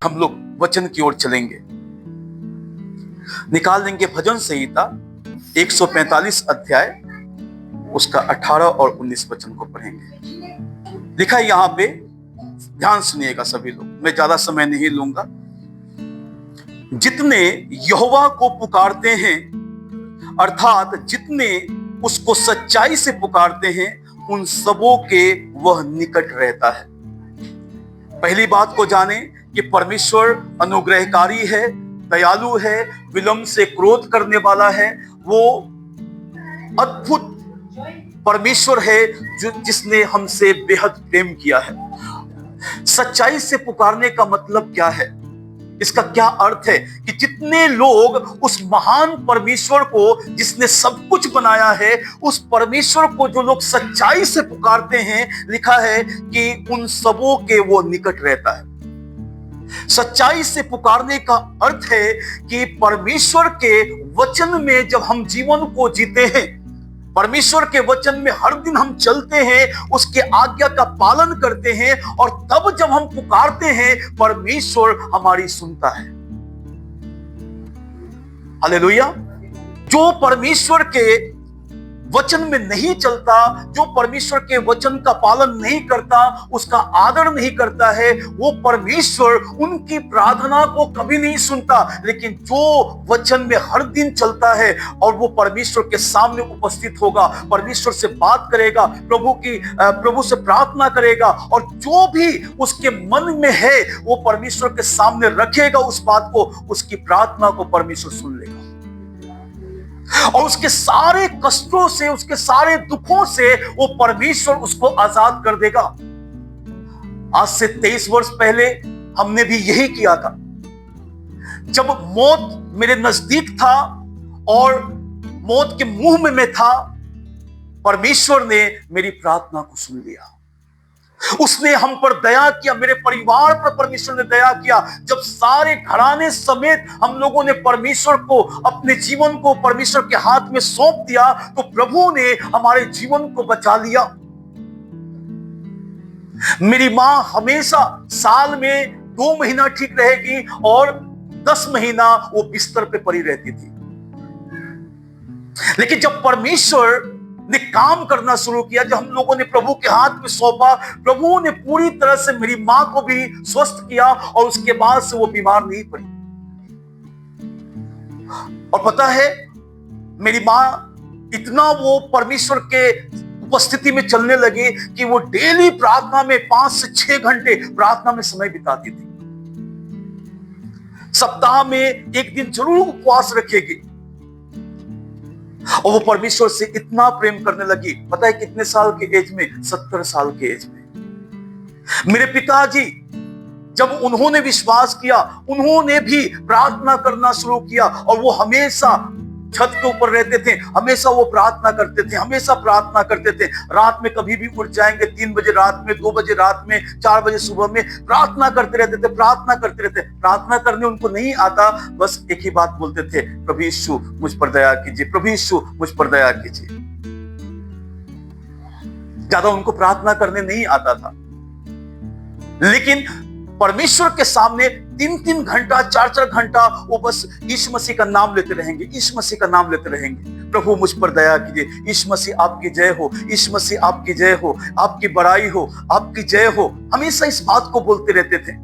हम लोग वचन की ओर चलेंगे। निकाल लेंगे भजन संहिता 145 अध्याय, उसका 18 और 19 वचन को पढ़ेंगे। लिखा है यहाँ पे, ध्यान सुनिएगा सभी लोग, मैं ज्यादा समय नहीं लूंगा। जितने यहोवा को पुकारते हैं, अर्थात जितने उसको सच्चाई से पुकारते हैं, उन सबों के वह निकट रहता है। पहली बात को जाने कि परमेश्वर अनुग्रहकारी है, दयालु है, विलंब से क्रोध करने वाला है। वो अद्भुत परमेश्वर है जिसने हमसे बेहद प्रेम किया है। सच्चाई से पुकारने का मतलब क्या है? इसका क्या अर्थ है कि जितने लोग उस महान परमेश्वर को, जिसने सब कुछ बनाया है, उस परमेश्वर को जो लोग सच्चाई से पुकारते हैं, लिखा है कि उन सबों के वो निकट रहता है। सच्चाई से पुकारने का अर्थ है कि परमेश्वर के वचन में जब हम जीवन को जीते हैं, परमेश्वर के वचन में हर दिन हम चलते हैं, उसके आज्ञा का पालन करते हैं, और तब जब हम पुकारते हैं, परमेश्वर हमारी सुनता है। हालेलुया। जो परमेश्वर के वचन में नहीं चलता, जो परमेश्वर के वचन का पालन नहीं करता, उसका आदर नहीं करता है, वो परमेश्वर उनकी प्रार्थना को कभी नहीं सुनता। लेकिन जो वचन में हर दिन चलता है और वो परमेश्वर के सामने उपस्थित होगा, परमेश्वर से बात करेगा, प्रभु से प्रार्थना करेगा, और जो भी उसके मन में है वो परमेश्वर के सामने रखेगा, उस बात को, उसकी प्रार्थना को परमेश्वर सुन लेगा और उसके सारे कष्टों से, उसके सारे दुखों से वो परमेश्वर उसको आजाद कर देगा। आज से 23 वर्ष पहले हमने भी यही किया था। जब मौत मेरे नजदीक था और मौत के मुंह में मैं था, परमेश्वर ने मेरी प्रार्थना को सुन लिया। उसने हम पर दया किया, मेरे परिवार पर परमेश्वर ने दया किया। जब सारे घराने समेत हम लोगों ने परमेश्वर को, अपने जीवन को परमेश्वर के हाथ में सौंप दिया, तो प्रभु ने हमारे जीवन को बचा लिया। मेरी मां हमेशा साल में 2 महीना ठीक रहेगी और 10 महीना वो बिस्तर पे पड़ी रहती थी। लेकिन जब परमेश्वर ने काम करना शुरू किया, जब हम लोगों ने प्रभु के हाथ में सौंपा, प्रभु ने पूरी तरह से मेरी मां को भी स्वस्थ किया और उसके बाद से वो बीमार नहीं पड़ी। और पता है, मेरी मां इतना वो परमेश्वर के उपस्थिति में चलने लगी कि वो डेली प्रार्थना में 5 से 6 घंटे प्रार्थना में समय बिताती थी। सप्ताह में एक दिन जरूर उपवास रखेगी और वो परमेश्वर से इतना प्रेम करने लगी। पता है कितने साल के एज में? 70 साल के एज में। मेरे पिताजी, जब उन्होंने विश्वास किया, उन्होंने भी प्रार्थना करना शुरू किया और वो हमेशा छत के ऊपर रहते थे, हमेशा वो प्रार्थना करते थे, हमेशा प्रार्थना करते थे। रात में कभी भी उठ जाएंगे, 3 बजे रात में, 2 बजे रात में, 4 बजे सुबह में प्रार्थना करते रहते थे, प्रार्थना करते रहते। प्रार्थना करने उनको नहीं आता, बस एक ही बात बोलते थे, प्रभु यीशु मुझ पर दया कीजिए, प्रभु यीशु मुझ पर दया कीजिए। ज्यादा उनको प्रार्थना करने नहीं आता था, लेकिन परमेश्वर के सामने 3-3 घंटा, 4-4 घंटा वो बस यीशु मसीह का नाम लेते रहेंगे, यीशु मसीह का नाम लेते रहेंगे। प्रभु मुझ पर दया कीजिए, यीशु मसीह आपकी जय हो, यीशु मसीह आपकी जय हो, आपकी बड़ाई हो, आपकी जय हो। हमेशा इस बात को बोलते रहते थे।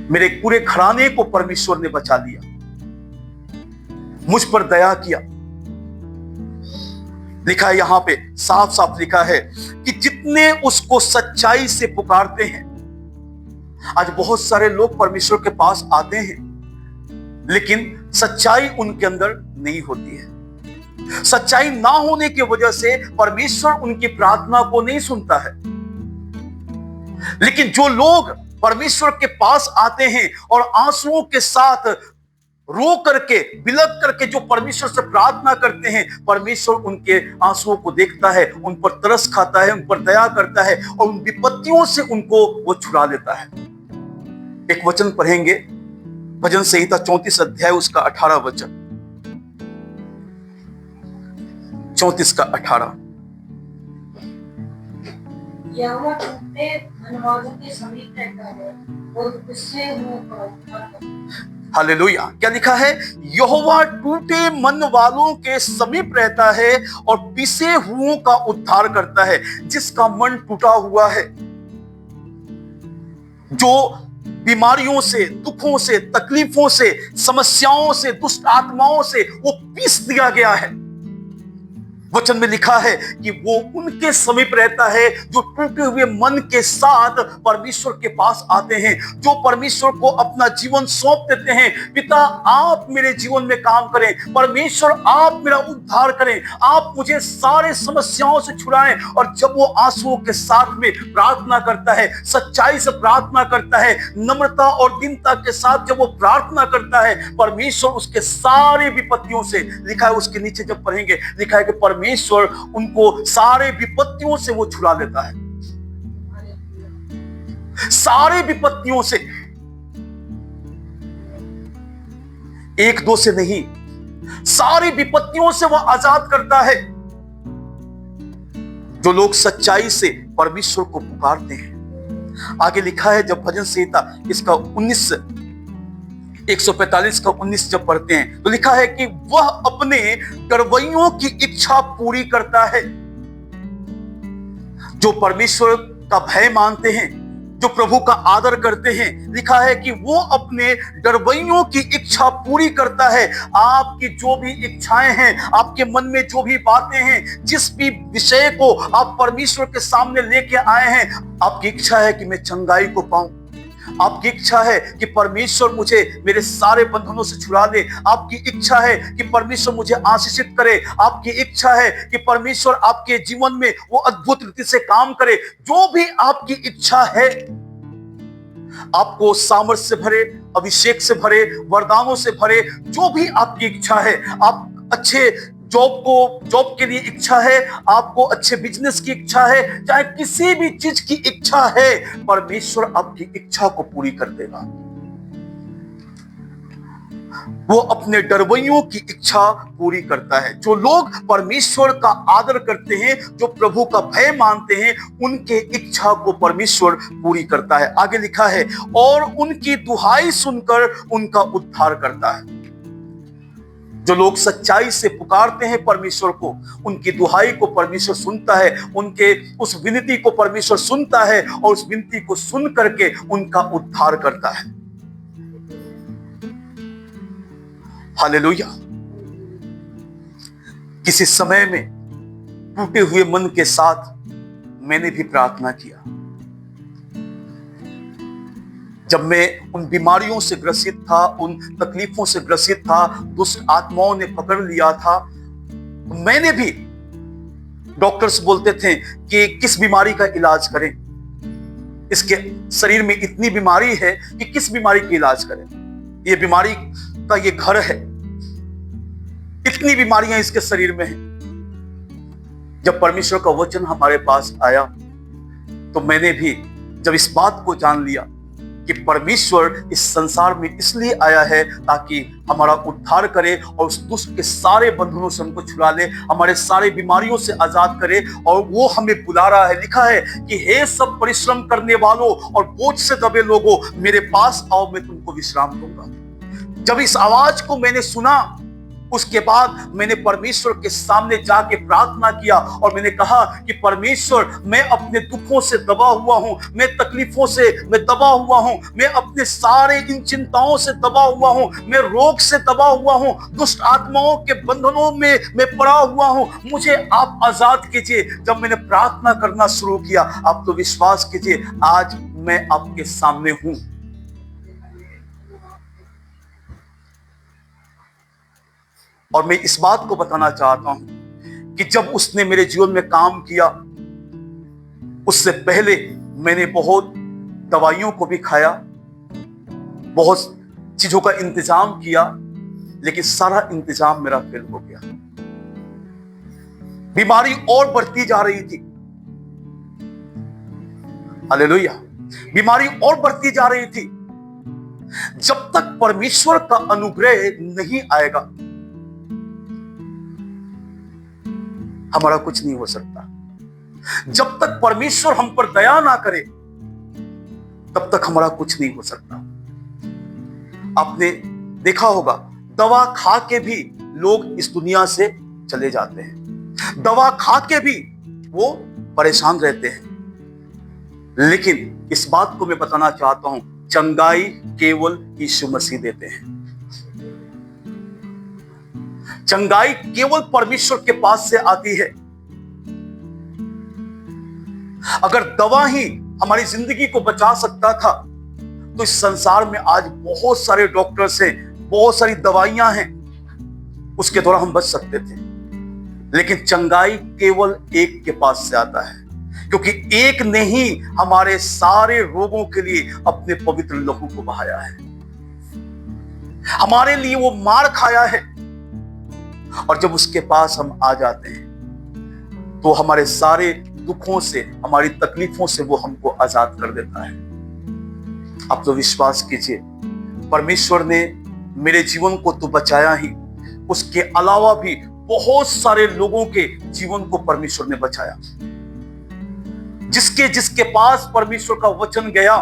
मेरे पूरे घराने को परमेश्वर ने बचा लिया, मुझ पर दया किया। लिखा है यहां पे, साफ साफ लिखा है कि जितने उसको सच्चाई से पुकारते हैं। आज बहुत सारे लोग परमेश्वर के पास आते हैं, लेकिन सच्चाई उनके अंदर नहीं होती है। सच्चाई ना होने की वजह से परमेश्वर उनकी प्रार्थना को नहीं सुनता है। लेकिन जो लोग परमेश्वर के पास आते हैं और आंसुओं के साथ रो करके, बिलक करके जो परमेश्वर से प्रार्थना करते हैं, परमेश्वर उनके आंसुओं को देखता है, उन पर तरस खाता है, उन पर दया करता है और उन विपत्तियों से उनको वो छुड़ा लेता है। एक वचन पढ़ेंगे, भजन संहिता 34 अध्याय, उसका 18 वचन, 34 का 18। यहोवा टूटे मन वालों के समीप रहता है और गुस्से हुओं का उद्धार करता है। हालेलुया। क्या लिखा है? यहोवा टूटे मन वालों के समीप रहता है और पिसे हुओं का उद्धार करता है। जिसका मन टूटा हुआ है, जो बीमारियों से, दुखों से, तकलीफों से, समस्याओं से, दुष्ट आत्माओं से वो पीस दिया गया है, वचन में लिखा है कि वो उनके समीप रहता है जो टूटे हुए मन के साथ परमेश्वर के पास आते हैं, जो परमेश्वर को अपना जीवन सौंप देते हैं। पिता, आप मेरे जीवन में काम करें, परमेश्वर आप मेरा उद्धार करें, आप मुझे सारे समस्याओं से छुड़ाएं। और जब वो आंसुओं के साथ में प्रार्थना करता है, सच्चाई से प्रार्थना करता है, नम्रता और दीनता के साथ जब वो प्रार्थना करता है, परमेश्वर उसके सारे विपत्तियों से, लिखा है उसके नीचे जब पढ़ेंगे, लिखा है कि परमेश्वर उनको सारे विपत्तियों से वो छुड़ा देता है, सारे विपत्तियों से, एक दो से नहीं, सारी विपत्तियों से वो आजाद करता है। जो लोग सच्चाई से परमेश्वर को पुकारते हैं। आगे लिखा है, जब भजन संहिता इसका 145 का 19 जब पढ़ते हैं तो लिखा है कि वह अपने करवैयों की इच्छा पूरी करता है। जो परमेश्वर का भय मानते हैं, जो प्रभु का आदर करते हैं, लिखा है कि वो अपने डरवैयों की इच्छा पूरी करता है। आपकी जो भी इच्छाएं हैं, आपके मन में जो भी बातें हैं, जिस भी विषय को आप परमेश्वर के सामने लेके आए हैं, आपकी इच्छा है कि मैं चंगाई को पाऊं, आपकी इच्छा है कि परमेश्वर मुझे मेरे सारे बंधनों से छुड़ा दे, आपकी इच्छा है कि परमेश्वर मुझे आशीषित करे, आपकी इच्छा है कि परमेश्वर आपके जीवन में वो अद्भुत रीति से काम करे। जो भी आपकी इच्छा है, आपको सामर्थ से भरे, अभिषेक से भरे, वरदानों से भरे, जो भी आपकी इच्छा है, आप अच्छे जॉब के लिए इच्छा है, आपको अच्छे बिजनेस की इच्छा है, चाहे किसी भी चीज की इच्छा है, परमेश्वर आपकी इच्छा को पूरी कर देगा। वो अपने डरवैयों की इच्छा पूरी करता है। जो लोग परमेश्वर का आदर करते हैं, जो प्रभु का भय मानते हैं, उनके इच्छा को परमेश्वर पूरी करता है। आगे लिखा है, और उनकी दुहाई सुनकर उनका उद्धार करता है। जो लोग सच्चाई से पुकारते हैं परमेश्वर को, उनकी दुहाई को परमेश्वर सुनता है, उनके उस विनती को परमेश्वर सुनता है और उस विनती को सुन करके उनका उद्धार करता है। हालेलुया। किसी समय में टूटे हुए मन के साथ मैंने भी प्रार्थना किया। जब मैं उन बीमारियों से ग्रसित था, उन तकलीफों से ग्रसित था, दुष्ट आत्माओं ने पकड़ लिया था, तो मैंने भी, डॉक्टर्स बोलते थे कि किस बीमारी का इलाज करें, इसके शरीर में इतनी बीमारी है कि किस बीमारी का इलाज करें, ये बीमारी का ये घर है, इतनी बीमारियां इसके शरीर में हैं। जब परमेश्वर का वचन हमारे पास आया तो मैंने भी जब इस बात को जान लिया कि परमेश्वर इस संसार में इसलिए आया है ताकि हमारा उद्धार करे और उस दुष्ट के सारे बंधनों से हमको छुड़ा ले, हमारे सारे बीमारियों से आजाद करे, और वो हमें बुला रहा है। लिखा है कि हे सब परिश्रम करने वालों और बोझ से दबे लोगों, मेरे पास आओ, मैं तुमको विश्राम दूंगा। जब इस आवाज को मैंने सुना, उसके बाद मैंने परमेश्वर के सामने जाके प्रार्थना किया और मैंने कहा कि परमेश्वर, मैं अपने दुखों से दबा हुआ हूं, मैं तकलीफों से मैं दबा हुआ हूं, मैं अपने सारे इन चिंताओं से दबा हुआ हूं, मैं रोग से दबा हुआ हूं, दुष्ट आत्माओं के बंधनों में मैं पड़ा हुआ हूं, मुझे आप आजाद कीजिए। जब मैंने प्रार्थना करना शुरू किया, आप तो विश्वास कीजिए, आज मैं आपके सामने हूं। और मैं इस बात को बताना चाहता हूं कि जब उसने मेरे जीवन में काम किया, उससे पहले मैंने बहुत दवाइयों को भी खाया, बहुत चीजों का इंतजाम किया, लेकिन सारा इंतजाम मेरा फेल हो गया। बीमारी और बढ़ती जा रही थी। हालेलुया। बीमारी और बढ़ती जा रही थी। जब तक परमेश्वर का अनुग्रह नहीं आएगा, हमारा कुछ नहीं हो सकता। जब तक परमेश्वर हम पर दया ना करे तब तक हमारा कुछ नहीं हो सकता। आपने देखा होगा, दवा खा के भी लोग इस दुनिया से चले जाते हैं, दवा खा के भी वो परेशान रहते हैं। लेकिन इस बात को मैं बताना चाहता हूं, चंगाई केवल यीशु मसीह देते हैं। चंगाई केवल परमेश्वर के पास से आती है। अगर दवा ही हमारी जिंदगी को बचा सकता था तो इस संसार में आज बहुत सारे डॉक्टर्स हैं, बहुत सारी दवाइयां हैं, उसके द्वारा हम बच सकते थे। लेकिन चंगाई केवल एक के पास से आता है, क्योंकि एक ने ही हमारे सारे रोगों के लिए अपने पवित्र लहू को बहाया है, हमारे लिए वो मार खाया है। और जब उसके पास हम आ जाते हैं तो हमारे सारे दुखों से, हमारी तकलीफों से वो हमको आजाद कर देता है। आप तो विश्वास कीजिए, परमेश्वर ने मेरे जीवन को तो बचाया ही, उसके अलावा भी बहुत सारे लोगों के जीवन को परमेश्वर ने बचाया। जिसके जिसके पास परमेश्वर का वचन गया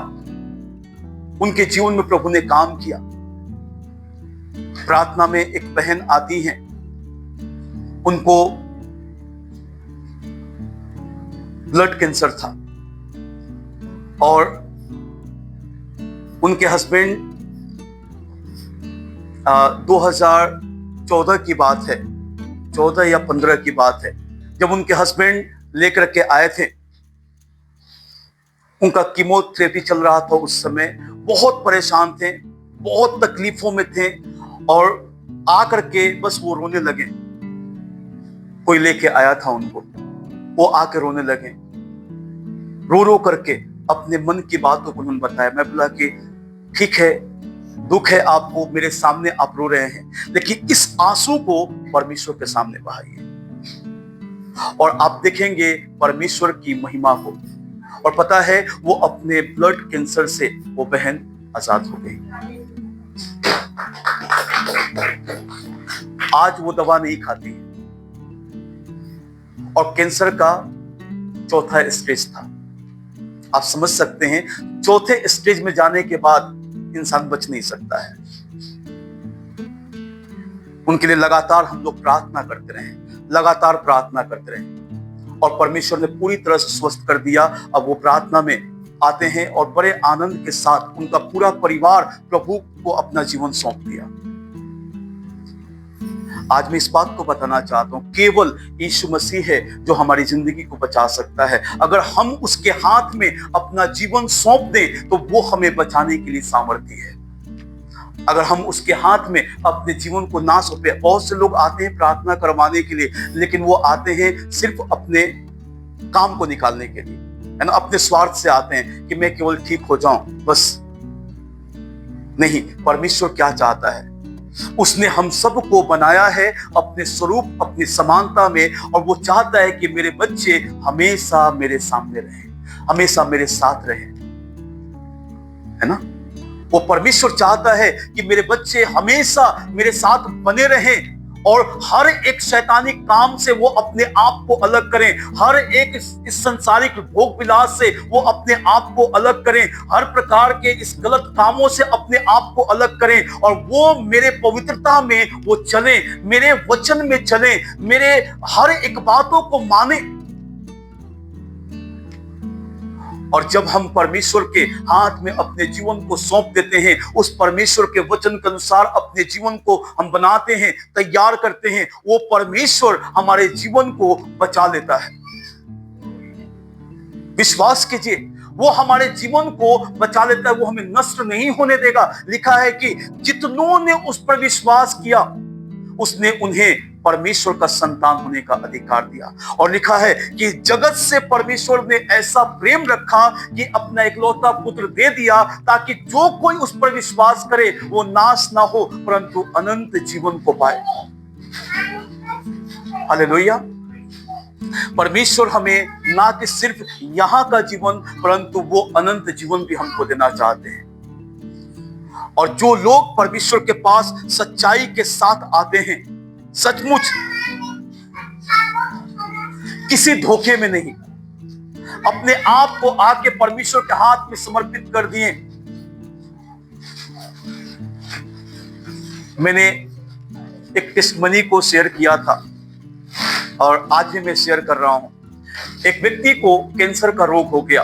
उनके जीवन में प्रभु ने काम किया। प्रार्थना में एक बहन आती हैं, उनको ब्लड कैंसर था और उनके हस्बैंड 2014 की बात है, 14 या 15 की बात है, जब उनके हस्बैंड लेकर के आए थे। उनका कीमोथेरेपी चल रहा था उस समय, बहुत परेशान थे, बहुत तकलीफों में थे और आकर के बस वो रोने लगे। कोई लेके आया था उनको, वो आके रोने लगे, रो रो करके अपने मन की बातों को उन्होंने बताया। मैं बोला कि ठीक है, दुख है आपको, मेरे सामने आप रो रहे हैं, लेकिन इस आंसू को परमेश्वर के सामने बहाइए और आप देखेंगे परमेश्वर की महिमा को। और पता है, वो अपने ब्लड कैंसर से वो बहन आजाद हो गई। आज वो दवा नहीं खाती और कैंसर का चौथा स्टेज था। आप समझ सकते हैं, चौथे स्टेज में जाने के बाद इंसान बच नहीं सकता है। उनके लिए लगातार हम लोग प्रार्थना करते रहे, लगातार प्रार्थना करते रहे और परमेश्वर ने पूरी तरह से स्वस्थ कर दिया। अब वो प्रार्थना में आते हैं और बड़े आनंद के साथ उनका पूरा परिवार प्रभु को अपना जीवन सौंप दिया। आज मैं इस बात को बताना चाहता हूं, केवल यीशु मसीह है जो हमारी जिंदगी को बचा सकता है। अगर हम उसके हाथ में अपना जीवन सौंप दें तो वो हमें बचाने के लिए सामर्थ्य है। अगर हम उसके हाथ में अपने जीवन को ना सौंपे, बहुत से लोग आते हैं प्रार्थना करवाने के लिए, लेकिन वो आते हैं सिर्फ अपने काम को निकालने के लिए, है ना, अपने स्वार्थ से आते हैं कि मैं केवल ठीक हो जाऊं बस। नहीं, परमेश्वर क्या चाहता है, उसने हम सबको बनाया है अपने स्वरूप, अपनी समानता में, और वो चाहता है कि मेरे बच्चे हमेशा मेरे सामने रहें, हमेशा मेरे साथ रहें, है ना। वो परमेश्वर चाहता है कि मेरे बच्चे हमेशा मेरे साथ बने रहें और हर एक शैतानिक काम से वो अपने आप को अलग करें, हर एक इस संसारिक भोग विलास से वो अपने आप को अलग करें, हर प्रकार के इस गलत कामों से अपने आप को अलग करें और वो मेरे पवित्रता में वो चले, मेरे वचन में चले, मेरे हर एक बातों को माने। और जब हम परमेश्वर के हाथ में अपने जीवन को सौंप देते हैं, उस परमेश्वर के वचन के अनुसार अपने जीवन को हम बनाते हैं, तैयार करते हैं, वो परमेश्वर हमारे जीवन को बचा लेता है। विश्वास कीजिए, वो हमारे जीवन को बचा लेता है, वो हमें नष्ट नहीं होने देगा। लिखा है कि जितनों ने उस पर विश्वास किया उसने उन्हें परमेश्वर का संतान होने का अधिकार दिया। और लिखा है कि जगत से परमेश्वर ने ऐसा प्रेम रखा कि अपना इकलौता पुत्र दे दिया, ताकि जो कोई उस पर विश्वास करे वो नाश ना हो परंतु अनंत जीवन को पाए। हालेलुया। परमेश्वर हमें ना कि सिर्फ यहां का जीवन परंतु वो अनंत जीवन भी हमको देना चाहते हैं। और जो लोग परमेश्वर के पास सच्चाई के साथ आते हैं, सचमुच किसी धोखे में नहीं, अपने आप को आके परमेश्वर के हाथ में समर्पित कर दिए। मैंने एक टेस्टमनी को शेयर किया था और आज भी मैं शेयर कर रहा हूं। एक व्यक्ति को कैंसर का रोग हो गया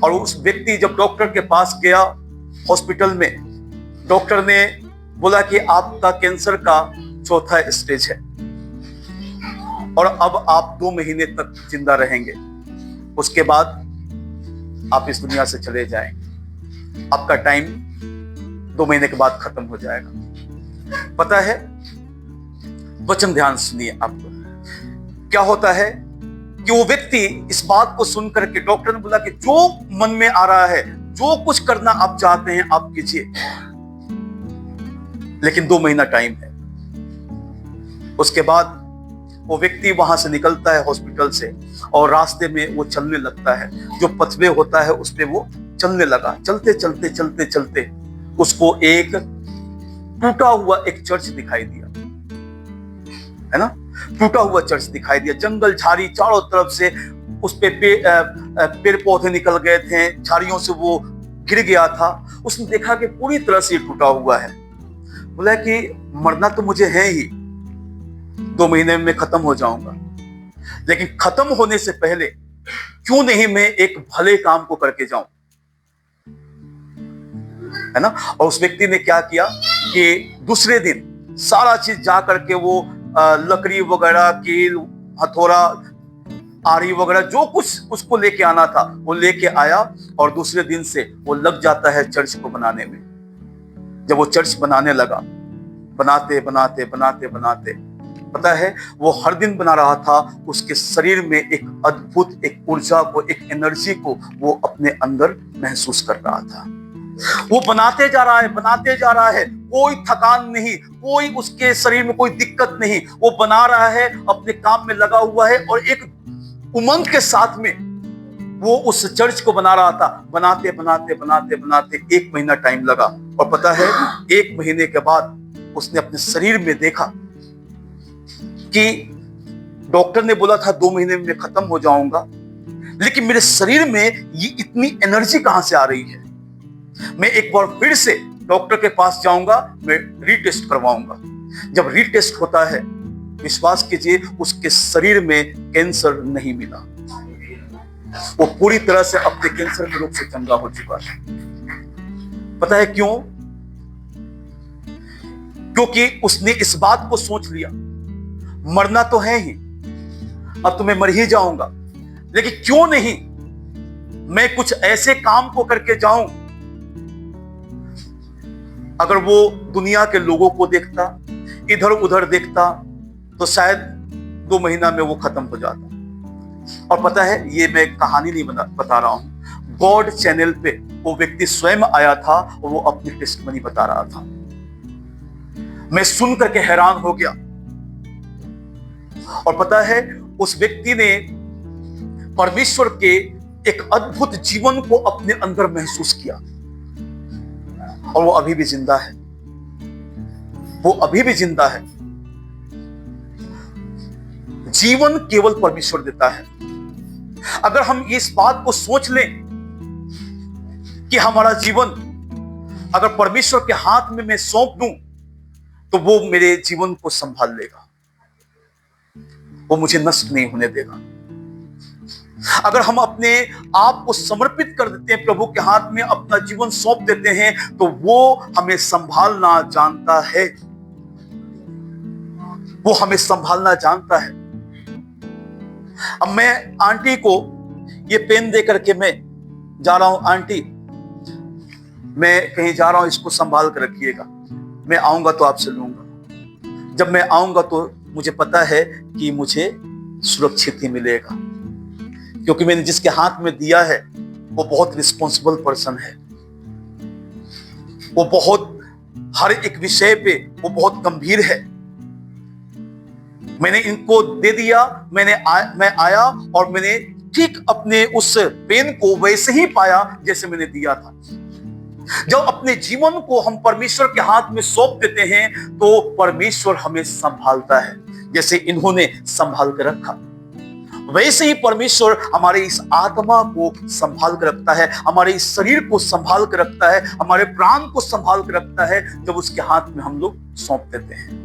और उस व्यक्ति जब डॉक्टर के पास गया हॉस्पिटल में, डॉक्टर ने बोला कि आपका कैंसर का 4था स्टेज है और अब आप 2 महीने तक जिंदा रहेंगे, उसके बाद आप इस दुनिया से चले जाएंगे, आपका टाइम 2 महीने के बाद खत्म हो जाएगा। पता है, वचन ध्यान सुनिए। आपको क्या होता है कि वो व्यक्ति इस बात को सुनकर के डॉक्टर ने बोला कि जो मन में आ रहा है, जो कुछ करना आप चाहते हैं आप कीजिए, लेकिन 2 महीना टाइम है। उसके बाद वो व्यक्ति वहां से निकलता है हॉस्पिटल से और रास्ते में वो चलने लगता है। जो पथवे होता है उस पे वो चलने लगा। चलते चलते चलते चलते उसको एक टूटा हुआ एक चर्च दिखाई दिया, है ना, टूटा हुआ चर्च दिखाई दिया। जंगल झाड़ी चारों तरफ से, उस पे पेड़ पौधे निकल गए थे, झाड़ियों से वो गिर गया था। उसने देखा कि पूरी तरह से टूटा हुआ है। बोला कि मरना तो मुझे है ही, 2 महीने में खत्म हो जाऊंगा, लेकिन खत्म होने से पहले क्यों नहीं मैं एक भले काम को करके जाऊं, है ना। और उस व्यक्ति ने क्या किया कि दूसरे दिन सारा चीज जा करके वो लकड़ी वगैरह, कील, हथौड़ा, आरी वगैरह जो कुछ उसको लेके आना था वो लेके आया और दूसरे दिन से वो लग जाता है चर्च को बनाने में। जब वो चर्च बनाने लगा, बनाते बनाते बनाते बनाते, पता है वो हर दिन बना रहा था, उसके शरीर में एक अद्भुत एक ऊर्जा को, एक एनर्जी को वो अपने अंदर महसूस कर रहा था। वो बनाते जा रहा है, बनाते जा रहा है, कोई थकान नहीं, कोई उसके शरीर में कोई दिक्कत नहीं। वो बना रहा है, अपने काम में लगा हुआ है और एक उमंग के साथ में वो उस चर्च को बना रहा था। बनाते बनाते बनाते बनाते 1 महीना टाइम लगा और पता है 1 महीने के बाद उसने अपने शरीर में देखा कि डॉक्टर ने बोला था 2 महीने में खत्म हो जाऊंगा, लेकिन मेरे शरीर में ये इतनी एनर्जी कहां से आ रही है। मैं एक बार फिर से डॉक्टर के पास जाऊंगा, मैं रीटेस्ट करवाऊंगा। जब रीटेस्ट होता है, विश्वास कीजिए उसके शरीर में कैंसर नहीं मिला। वो पूरी तरह से अपने कैंसर के रोग से चंगा हो चुका है। पता है क्यों? क्योंकि उसने इस बात को सोच लिया, मरना तो है ही, अब तो मैं मर ही जाऊंगा, लेकिन क्यों नहीं मैं कुछ ऐसे काम को करके जाऊं। अगर वो दुनिया के लोगों को देखता, इधर उधर देखता, तो शायद 2 महीना में वो खत्म हो जाता। और पता है, ये मैं कहानी नहीं बता रहा हूं, गॉड चैनल पे वो व्यक्ति स्वयं आया था और वो अपनी टेस्टमनी बता रहा था। मैं सुन करके हैरान हो गया। और पता है, उस व्यक्ति ने परमेश्वर के एक अद्भुत जीवन को अपने अंदर महसूस किया और वो अभी भी जिंदा है। वो अभी भी जिंदा है। जीवन केवल परमेश्वर देता है। अगर हम इस बात को सोच लें कि हमारा जीवन अगर परमेश्वर के हाथ में मैं सौंप दूं, तो वो मेरे जीवन को संभाल लेगा, वो मुझे नष्ट नहीं होने देगा। अगर हम अपने आप को समर्पित कर देते हैं, प्रभु के हाथ में अपना जीवन सौंप देते हैं, तो वो हमें संभालना जानता है। वो हमें संभालना जानता है। अब मैं आंटी को ये पेन दे करके मैं जा रहा हूं, आंटी मैं कहीं जा रहा हूं, इसको संभाल कर रखिएगा, मैं आऊंगा तो आपसे लूंगा। जब मैं आऊंगा तो मुझे पता है कि मुझे सुरक्षित ही मिलेगा, क्योंकि मैंने जिसके हाथ में दिया है वो बहुत रिस्पॉन्सिबल पर्सन है। वो बहुत हर एक विषय पे वो बहुत गंभीर है। मैंने इनको दे दिया, मैं आया और मैंने ठीक अपने उस पेन को वैसे ही पाया जैसे मैंने दिया था। जब अपने जीवन को हम परमेश्वर के हाथ में सौंप देते हैं, तो परमेश्वर हमें संभालता है, जैसे इन्होंने संभाल कर रखा। वैसे ही परमेश्वर हमारे इस आत्मा को संभाल कर रखता है, हमारे इस शरीर को संभाल कर रखता है, हमारे प्राण को संभाल कर रखता है, जब उसके हाथ में हम लोग सौंप देते हैं।